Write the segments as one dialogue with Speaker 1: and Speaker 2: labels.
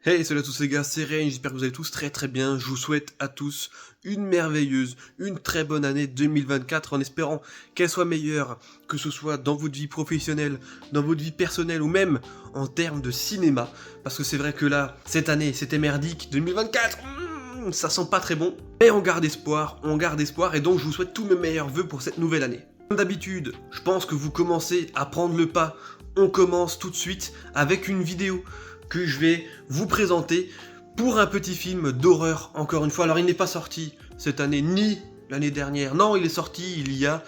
Speaker 1: Hey, salut à tous les gars, c'est Rain, j'espère que vous allez tous très bien. Je vous souhaite à tous une merveilleuse, une très bonne année 2024 en espérant qu'elle soit meilleure, que ce soit dans votre vie professionnelle, dans votre vie personnelle ou même en termes de cinéma. Parce que c'est vrai que là, cette année, c'était merdique. 2024, ça sent pas très bon. Mais on garde espoir et donc je vous souhaite tous mes meilleurs vœux pour cette nouvelle année. Comme d'habitude, je pense que vous commencez à prendre le pas. On commence tout de suite avec une vidéo que je vais vous présenter pour un petit film d'horreur, encore une fois. Alors il n'est pas sorti cette année, ni l'année dernière. Non, il est sorti il y a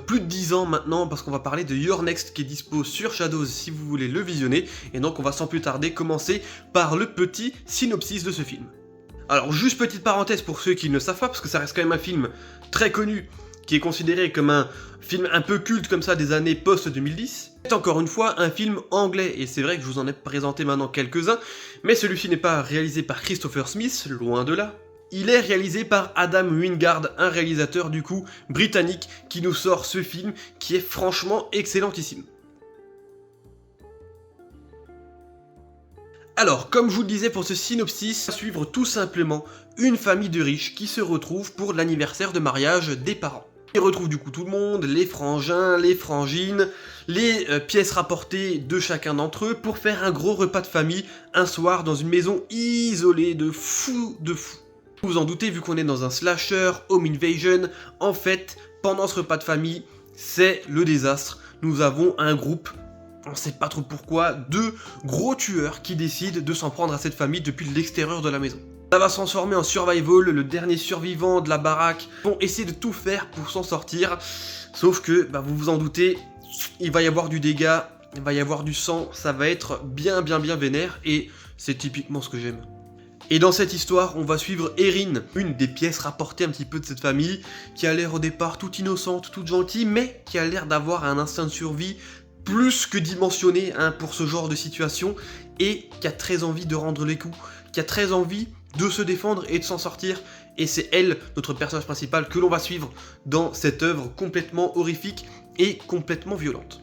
Speaker 1: plus de 10 ans maintenant, parce qu'on va parler de You're Next, qui est dispo sur Shadows si vous voulez le visionner. Et donc on va sans plus tarder commencer par le petit synopsis de ce film. Alors juste petite parenthèse pour ceux qui ne savent pas, parce que ça reste quand même un film très connu, qui est considéré comme un film un peu culte comme ça des années post-2010. C'est encore une fois un film anglais, et c'est vrai que je vous en ai présenté maintenant quelques-uns, mais celui-ci n'est pas réalisé par Christopher Smith, loin de là. Il est réalisé par Adam Wingard, un réalisateur du coup britannique, qui nous sort ce film qui est franchement excellentissime. Alors, comme je vous le disais pour ce synopsis, on va suivre tout simplement une famille de riches qui se retrouve pour l'anniversaire de mariage des parents. Ils retrouvent du coup tout le monde, les frangins, les frangines, les pièces rapportées de chacun d'entre eux pour faire un gros repas de famille un soir dans une maison isolée de fou de fou. Vous vous en doutez, vu qu'on est dans un slasher, home invasion, en fait, pendant ce repas de famille, c'est le désastre. Nous avons un groupe, on sait pas trop pourquoi, de gros tueurs qui décident de s'en prendre à cette famille depuis l'extérieur de la maison. Ça va se transformer en survival, le dernier survivant de la baraque vont essayer de tout faire pour s'en sortir, sauf que, vous vous en doutez, il va y avoir du dégât, il va y avoir du sang, ça va être bien vénère, et c'est typiquement ce que j'aime. Et dans cette histoire, on va suivre Erin, une des pièces rapportées un petit peu de cette famille, qui a l'air au départ toute innocente, toute gentille, mais qui a l'air d'avoir un instinct de survie plus que dimensionné pour ce genre de situation, et qui a très envie de rendre les coups, qui a très envie de se défendre et de s'en sortir, et c'est elle, notre personnage principal, que l'on va suivre dans cette œuvre complètement horrifique et complètement violente.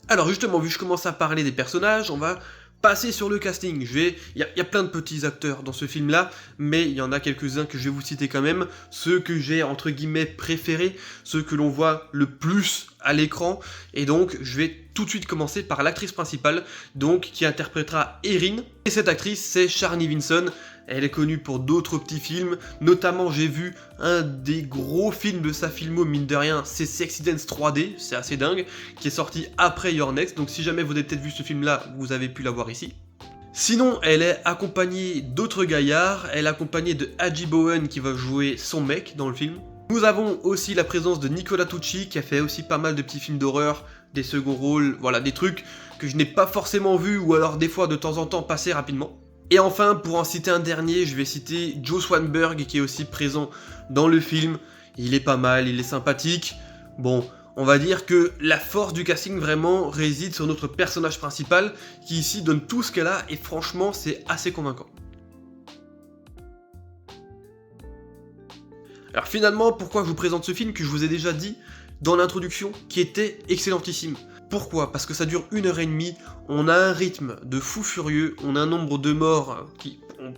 Speaker 1: Alors justement, vu que je commence à parler des personnages, on va passer sur le casting. Il y a plein de petits acteurs dans ce film-là, mais il y en a quelques-uns que je vais vous citer quand même, ceux que j'ai entre guillemets préférés, ceux que l'on voit le plus à l'écran, et donc je vais tout de suite commencer par l'actrice principale, donc qui interprétera Erin, et cette actrice c'est Sharni Vinson. Elle est connue pour d'autres petits films, notamment j'ai vu un des gros films de sa filmo, mine de rien, c'est Sexy Dance 3D, c'est assez dingue, qui est sorti après You're Next, donc si jamais vous avez peut-être vu ce film-là, vous avez pu l'avoir ici. Sinon, elle est accompagnée d'autres gaillards, elle est accompagnée de Hadji Bowen qui va jouer son mec dans le film. Nous avons aussi la présence de Nicola Tucci qui a fait aussi pas mal de petits films d'horreur, des seconds rôles, voilà, des trucs que je n'ai pas forcément vus ou alors des fois de temps en temps passer rapidement. Et enfin, pour en citer un dernier, je vais citer Joe Swanberg qui est aussi présent dans le film. Il est pas mal, il est sympathique. Bon, on va dire que la force du casting vraiment réside sur notre personnage principal qui ici donne tout ce qu'elle a et franchement c'est assez convaincant. Alors finalement, pourquoi je vous présente ce film que je vous ai déjà dit dans l'introduction qui était excellentissime. Pourquoi? Parce que ça dure 1h30, on a un rythme de fou furieux, on a un nombre de morts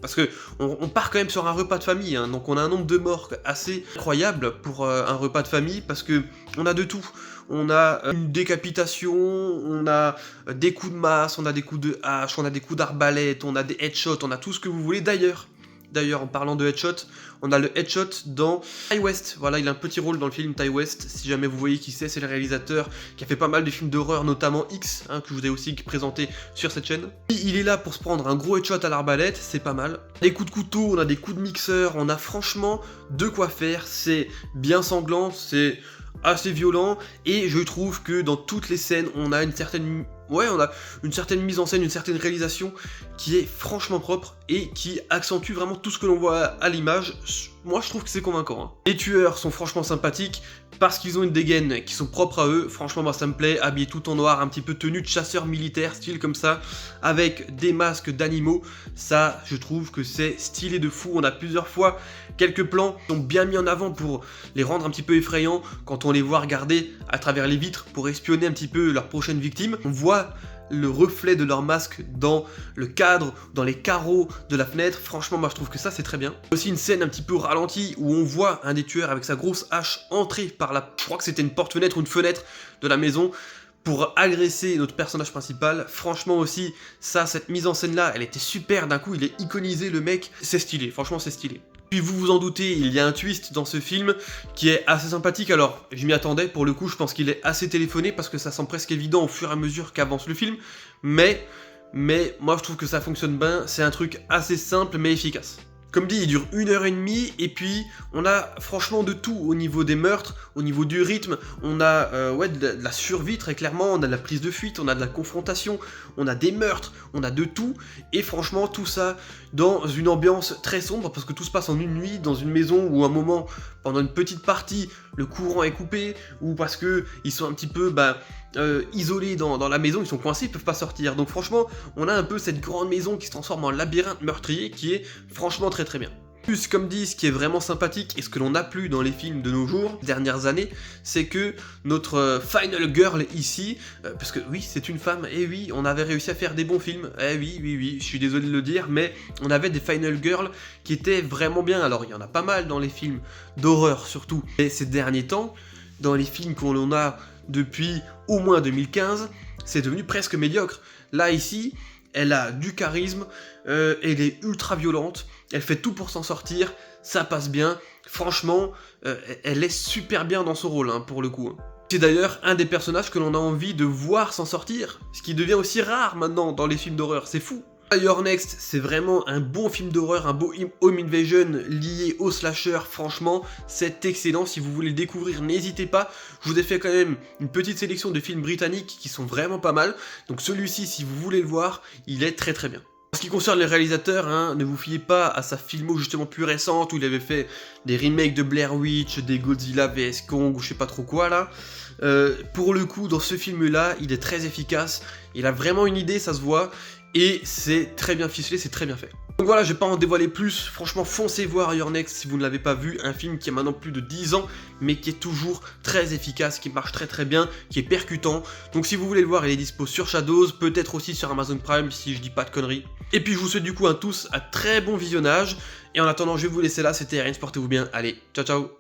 Speaker 1: parce que on part quand même sur un repas de famille, donc on a un nombre de morts assez incroyable pour un repas de famille, parce que on a de tout. On a une décapitation, on a des coups de masse, on a des coups de hache, on a des coups d'arbalète, on a des headshots, on a tout ce que vous voulez. D'ailleurs, en parlant de headshot, on a le headshot dans Ty West. Voilà, il a un petit rôle dans le film Ty West. Si jamais vous voyez qui c'est le réalisateur qui a fait pas mal de films d'horreur, notamment X, que je vous ai aussi présenté sur cette chaîne. Il est là pour se prendre un gros headshot à l'arbalète, c'est pas mal. Des coups de couteau, on a des coups de mixeur, on a franchement de quoi faire. C'est bien sanglant, c'est assez violent, et je trouve que dans toutes les scènes, on a une certaine mise en scène, une certaine réalisation qui est franchement propre et qui accentue vraiment tout ce que l'on voit à l'image. Moi je trouve que c'est convaincant. Les tueurs sont franchement sympathiques parce qu'ils ont une dégaine qui sont propres à eux. Franchement moi ça me plaît, habillés tout en noir, un petit peu tenue de chasseurs militaires, style comme ça, avec des masques d'animaux. Ça je trouve que c'est stylé de fou. On a plusieurs fois quelques plans qui sont bien mis en avant pour les rendre un petit peu effrayants quand on les voit regarder à travers les vitres pour espionner un petit peu leur prochaine victime. On voit le reflet de leur masque dans le cadre, dans les carreaux de la fenêtre. Franchement, moi je trouve que ça c'est très bien. Aussi une scène un petit peu ralentie où on voit un des tueurs avec sa grosse hache entrer par la... Je crois que c'était une porte-fenêtre ou une fenêtre de la maison pour agresser notre personnage principal. Franchement aussi, ça, cette mise en scène là, elle était super. D'un coup, il est iconisé, le mec. C'est stylé, franchement c'est stylé. Puis vous vous en doutez, il y a un twist dans ce film qui est assez sympathique. Alors, je m'y attendais, pour le coup, je pense qu'il est assez téléphoné parce que ça semble presque évident au fur et à mesure qu'avance le film. Mais moi je trouve que ça fonctionne bien, c'est un truc assez simple mais efficace. Comme dit, il dure 1h30 et puis on a franchement de tout au niveau des meurtres, au niveau du rythme, on a ouais, de la survie très clairement, on a de la prise de fuite, on a de la confrontation, on a des meurtres, on a de tout, et franchement tout ça dans une ambiance très sombre parce que tout se passe en une nuit, dans une maison où à un moment, pendant une petite partie, le courant est coupé, ou parce que ils sont un petit peu isolés dans la maison, ils sont coincés, ils peuvent pas sortir. Donc franchement, on a un peu cette grande maison qui se transforme en labyrinthe meurtrier qui est franchement très très bien. Plus, comme dit, ce qui est vraiment sympathique et ce que l'on n'a plus dans les films de nos jours, dernières années, c'est que notre final girl ici, parce que oui, c'est une femme, et oui, on avait réussi à faire des bons films, oui, je suis désolé de le dire, mais on avait des final girls qui étaient vraiment bien. Alors, il y en a pas mal dans les films d'horreur surtout, et ces derniers temps, dans les films qu'on a depuis au moins 2015, c'est devenu presque médiocre. Là, ici, elle a du charisme, elle est ultra violente, elle fait tout pour s'en sortir, ça passe bien, franchement, elle est super bien dans son rôle, hein, pour le coup. C'est d'ailleurs un des personnages que l'on a envie de voir s'en sortir, ce qui devient aussi rare maintenant dans les films d'horreur, c'est fou. Your Next, c'est vraiment un bon film d'horreur, un beau home invasion lié au slasher, franchement, c'est excellent. Si vous voulez le découvrir, n'hésitez pas. Je vous ai fait quand même une petite sélection de films britanniques qui sont vraiment pas mal. Donc celui-ci, si vous voulez le voir, il est très très bien. En ce qui concerne les réalisateurs, hein, ne vous fiez pas à sa filmo justement plus récente où il avait fait des remakes de Blair Witch, des Godzilla vs Kong ou je sais pas trop quoi là. Pour le coup, dans ce film-là, il est très efficace, il a vraiment une idée, ça se voit, et c'est très bien ficelé, c'est très bien fait. Donc voilà, je vais pas en dévoiler plus, franchement foncez voir Your Next si vous ne l'avez pas vu, un film qui a maintenant plus de 10 ans, mais qui est toujours très efficace, qui marche très très bien, qui est percutant. Donc si vous voulez le voir, il est dispo sur Shadows, peut-être aussi sur Amazon Prime si je dis pas de conneries. Et puis je vous souhaite du coup à tous un très bon visionnage, et en attendant je vais vous laisser là, c'était Erin, portez-vous bien, allez, ciao ciao.